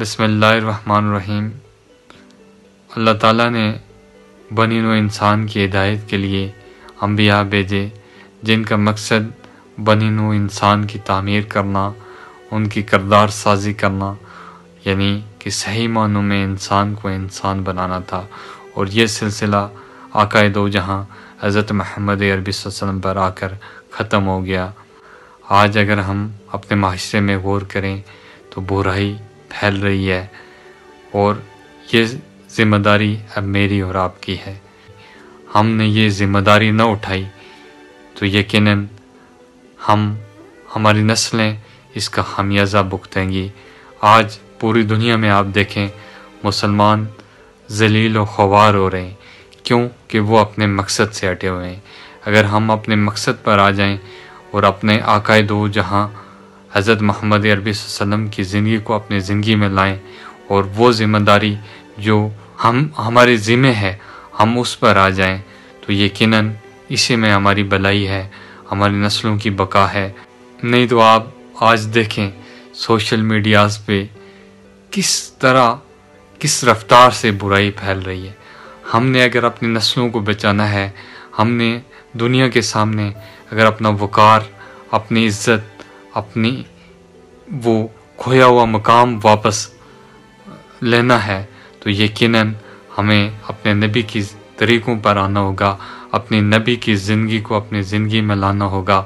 بسم اللہ الرحمن الرحیم۔ اللہ تعالیٰ نے بنی نوع انسان کی ہدایت کے لیے انبیاء بھیجے، جن کا مقصد بنی نوع انسان کی تعمیر کرنا، ان کی کردار سازی کرنا، یعنی کہ صحیح معنوں میں انسان کو انسان بنانا تھا۔ اور یہ سلسلہ آقا دو جہاں حضرت محمد عربی صلی اللہ علیہ وسلم پر آ کر ختم ہو گیا۔ آج اگر ہم اپنے معاشرے میں غور کریں تو برائی پھیل رہی ہے، اور یہ ذمہ داری اب میری اور آپ کی ہے۔ ہم نے یہ ذمہ داری نہ اٹھائی تو یقیناً ہماری نسلیں اس کا خمیازہ بھگتیں گی۔ آج پوری دنیا میں آپ دیکھیں مسلمان ذلیل و خوار ہو رہے ہیں، کیوں کہ وہ اپنے مقصد سے ہٹے ہوئے ہیں۔ اگر ہم اپنے مقصد پر آ جائیں اور اپنے آقا دو جہاں حضرت محمد عربی صلی اللہ علیہ وسلم کی زندگی کو اپنی زندگی میں لائیں، اور وہ ذمہ داری جو ہمارے ذمہ ہے ہم اس پر آ جائیں، تو یقیناً اسی میں ہماری بھلائی ہے، ہماری نسلوں کی بقا ہے۔ نہیں تو آپ آج دیکھیں سوشل میڈیاز پہ کس رفتار سے برائی پھیل رہی ہے۔ ہم نے اگر اپنی نسلوں کو بچانا ہے، ہم نے دنیا کے سامنے اگر اپنا وقار، اپنی عزت، اپنی وہ کھویا ہوا مقام واپس لینا ہے، تو یقیناً ہمیں اپنے نبی کی طریقوں پر آنا ہوگا، اپنی نبی کی زندگی کو اپنی زندگی میں لانا ہوگا۔